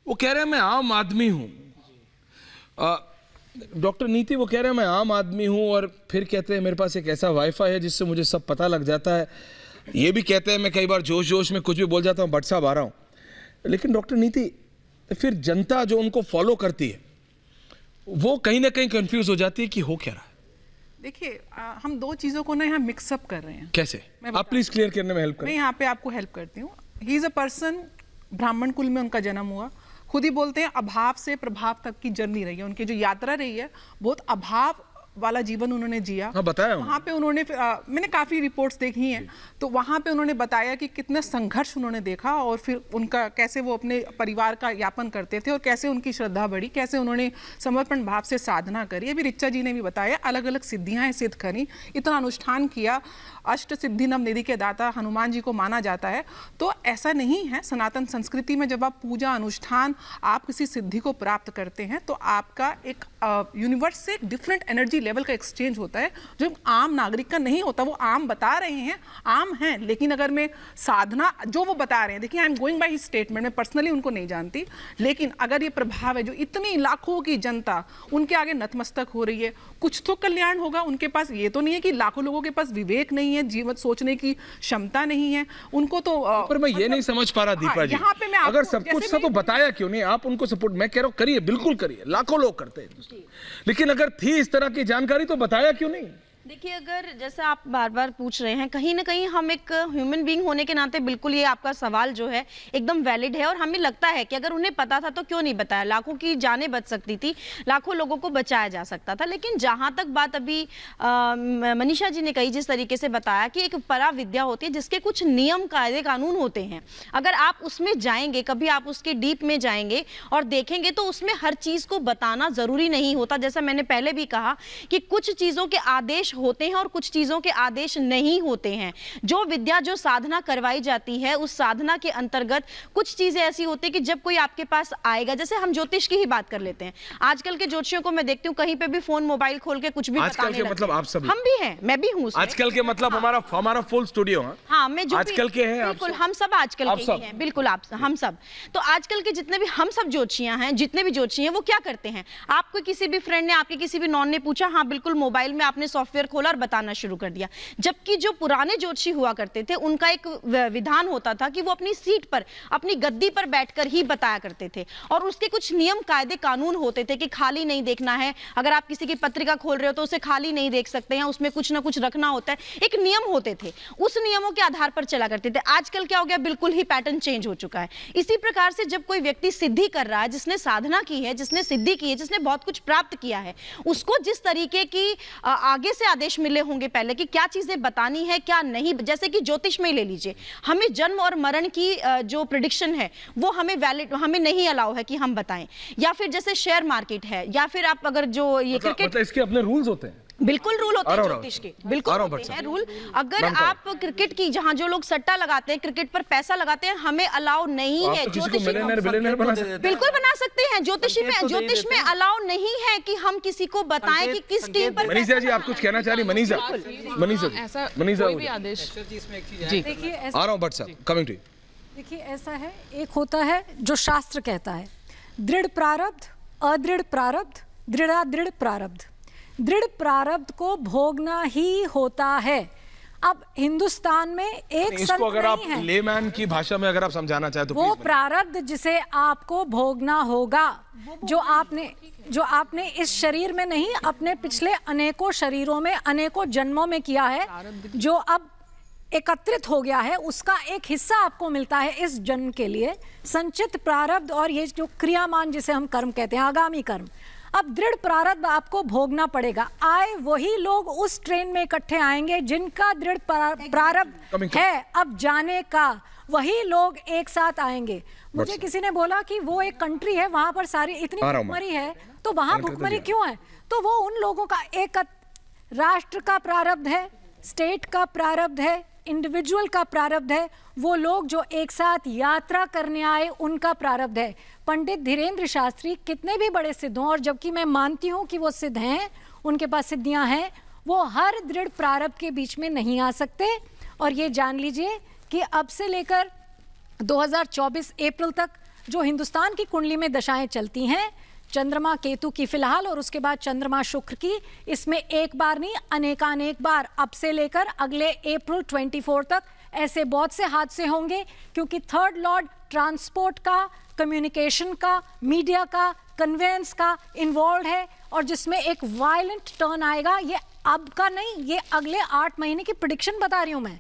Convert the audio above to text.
वो कह रहे हैं मैं आम आदमी हूँ। डॉक्टर नीति वो कह रहे हैं मैं आम आदमी हूँ और फिर कहते हैं मेरे पास एक ऐसा वाईफाई है जिससे मुझे सब पता लग जाता है। ये भी कहते हैं मैं कई बार जोश जोश में कुछ भी बोल जाता हूँ, भट्ट साहब आ रहा हूँ। लेकिन डॉक्टर नीति फिर जनता जो उनको फॉलो करती है वो कहीं ना कहीं कंफ्यूज हो जाती है कि हो क्या रहा है। देखिए हम दो चीज़ों को ना यहाँ मिक्सअप कर रहे हैं। कैसे? आप प्लीज क्लियर करने में हेल्प करें। मैं यहाँ पे आपको हेल्प करती हूँ। ही इज़ अ पर्सन, ब्राह्मण कुल में उनका जन्म हुआ, खुद ही बोलते हैं अभाव से प्रभाव तक की जर्नी रही है उनकी, जो यात्रा रही है बहुत अभाव वाला जीवन उन्होंने जिया। हाँ, बताया वहाँ पे उन्होंने मैंने काफ़ी रिपोर्ट्स देखी हैं, तो वहाँ पे उन्होंने बताया कि कितना संघर्ष उन्होंने देखा और फिर उनका कैसे वो अपने परिवार का यापन करते थे और कैसे उनकी श्रद्धा बढ़ी, कैसे उन्होंने समर्पण भाव से साधना करी। अभी ऋचा जी ने भी बताया अलग अलग सिद्धियाँ सिद्ध करी, इतना अनुष्ठान किया। अष्ट सिद्धि नव निधि के दाता हनुमान जी को माना जाता है। तो ऐसा नहीं है, सनातन संस्कृति में जब आप पूजा अनुष्ठान आप किसी सिद्धि को प्राप्त करते हैं तो आपका एक यूनिवर्स से एक डिफरेंट एनर्जी लेवल का एक्सचेंज होता है जो आम नागरिक का नहीं होता। वो आम बता रहे हैं, आम हैं, लेकिन अगर मैं साधना जो वो बता रहे हैं, देखिए I am going by his statement, मैं पर्सनली उनको नहीं जानती, लेकिन अगर ये प्रभाव है जो इतनी लाखों की जनता उनके आगे नतमस्तक हो रही है, कुछ तो कल्याण होगा उनके पास। ये तो नहीं है कि लाखों लोगों के पास विवेक नहीं है, जीवन सोचने की क्षमता नहीं है उनको। तो पर मैं ये नहीं समझ पा रहा दीपा जी, यहाँ पे मैं अगर सब कुछ था तो बताया क्यों नहीं? आप उनको सपोर्ट, मैं कह रहा हूँ करिए, बिल्कुल करिए, लाखों लोग करते हैं, लेकिन अगर थी इस तरह की जानकारी तो बताया क्यों नहीं? देखिए, अगर जैसे आप बार बार पूछ रहे हैं, कहीं ना कहीं हम एक ह्यूमन बीइंग होने के नाते बिल्कुल ये आपका सवाल जो है एकदम वैलिड है और हमें लगता है कि अगर उन्हें पता था तो क्यों नहीं बताया। लाखों की जानें बच सकती थी, लाखों लोगों को बचाया जा सकता था। लेकिन जहां तक बात अभी मनीषा जी ने कही, जिस तरीके से बताया कि एक परा विद्या होती है जिसके कुछ नियम कायदे कानून होते हैं, अगर आप उसमें जाएंगे, कभी आप उसके डीप में जाएंगे और देखेंगे तो उसमें हर चीज को बताना जरूरी नहीं होता। जैसा मैंने पहले भी कहा कि कुछ चीजों के आदेश होते हैं और कुछ चीजों के आदेश नहीं होते हैं। जो विद्या, जो साधना करवाई जाती है, उस साधना के अंतर्गत कुछ चीजें ऐसी होती है कि जब कोई आपके पास आएगा, जैसे हम ज्योतिष की ही बात कर लेते हैं, आजकल के ज्योतिषियों को मैं देखती हूँ कहीं पे भी फोन मोबाइल खोल के कुछ भी बताने लगते हैं। मतलब आप सब, हम भी हैं, मैं भी हूँ आजकल के, मतलब हमारा फुल स्टूडियो है। हाँ, मैं जो आजकल के हैं, बिल्कुल हम सब आजकल के ही हैं, बिल्कुल आप हम सब। तो आजकल के जितने भी हम सब ज्योतिषियां हैं, जितने भी ज्योतिषी हैं, वो क्या करते हैं, आपको किसी भी फ्रेंड ने, आपके किसी भी नॉन ने पूछा, हाँ बिल्कुल मोबाइल में आपने सॉफ्टवेयर खोला और बताना शुरू कर दिया। जबकि जो पुराने ज्योतिषी हुआ करते थे उनका एक विधान होता था कि वो अपनी सीट पर, अपनी गद्दी पर बैठकर ही बताया करते थे और उसके कुछ नियम कायदे कानून होते थे कि खाली नहीं देखना है, अगर आप किसी की पत्रिका खोल रहे हो तो उसे खाली नहीं देख सकते हैं, उसमें कुछ ना कुछ रखना होता है, एक नियम होते थे, उस नियमों के आधार पर चला करते थे। आजकल क्या हो गया, बिल्कुल ही पैटर्न चेंज हो चुका है। इसी प्रकार से जब कोई व्यक्ति सिद्धि कर रहा है, जिसने साधना की है, जिसने सिद्धि की है, जिसने बहुत कुछ प्राप्त किया है, उसको जिस तरीके की आगे से आदेश मिले होंगे पहले कि क्या चीजें बतानी है क्या नहीं, जैसे कि ज्योतिष में ले लीजिए, हमें जन्म और मरण की जो प्रेडिक्शन है वो हमें वैलिड, हमें नहीं अलाउ है कि हम बताएं, या फिर जैसे शेयर मार्केट है, या फिर आप अगर जो ये क्रिकेट, इसके अपने रूल्स होते हैं, बिल्कुल रूल होते हैं ज्योतिष के, बिल्कुल होते हैं रूल। अगर आप क्रिकेट की, जहां जो लोग सट्टा लगाते हैं, क्रिकेट पर पैसा लगाते हैं, हमें अलाउ नहीं है। ज्योतिष बिल्कुल बना सकते हैं, ज्योतिष में अलाउ नहीं है कि हम किसी को बताएं कि किस टीम पर। मनीषा जी आप कुछ कहना चाह रही? मनीषा जी देखिए, आ रहा हूं भट्ट साहब, कमिंग टू। देखिए ऐसा है, एक होता है जो शास्त्र कहता है दृढ़ प्रारब्ध, अदृढ़ प्रारब्ध, दृढ़ादृढ़ प्रारब्ध। दृढ़ प्रारब्ध को भोगना ही होता है। अब हिंदुस्तान में एक संत अगर नहीं आप है, लेमैन की भाषा में अगर आप समझाना चाहे तो वो प्रारब्ध जिसे आपको भोगना होगा, जो आपने इस शरीर में नहीं, अपने पिछले अनेकों शरीरों में, अनेकों जन्मों में किया है, जो अब एकत्रित हो गया है, उसका एक हिस्सा आपको मिलता है इस जन्म के लिए, संचित प्रारब्ध। और ये जो क्रियामान जिसे हम कर्म कहते हैं, आगामी कर्म, अब दृढ़ प्रारब्ध आपको भोगना पड़ेगा। आए वही लोग उस ट्रेन में इकट्ठे आएंगे जिनका दृढ़ प्रारब्ध है अब जाने का, वही लोग एक साथ आएंगे। मुझे किसी ने बोला कि वो एक कंट्री है, वहां पर सारी इतनी भुखमरी है, तो वहां भुखमरी क्यों है? तो वो उन लोगों का एक राष्ट्र का प्रारब्ध है, स्टेट का प्रारब्ध है, इंडिविजुअल का प्रारब्ध है, वो लोग जो एक साथ यात्रा करने आए उनका प्रारब्ध है। पंडित धीरेन्द्र शास्त्री कितने भी बड़े सिद्ध हों, और जबकि मैं मानती हूँ कि वो सिद्ध हैं, उनके पास सिद्धियाँ हैं, वो हर दृढ़ प्रारब्ध के बीच में नहीं आ सकते। और ये जान लीजिए कि अब से लेकर 2024 अप्रैल तक जो हिंदुस्तान की कुंडली में दशाएं चलती हैं, चंद्रमा केतु की फिलहाल और उसके बाद चंद्रमा शुक्र की, इसमें एक बार नहीं अनेकानेक बार अब से लेकर अगले अप्रैल 24 तक ऐसे बहुत से हादसे होंगे, क्योंकि थर्ड लॉर्ड ट्रांसपोर्ट का, कम्युनिकेशन का, मीडिया का, कन्वेंस का इन्वॉल्व है और जिसमें एक वायलेंट टर्न आएगा। ये अब का नहीं, ये अगले 8 महीने की प्रिडिक्शन बता रही हूं मैं।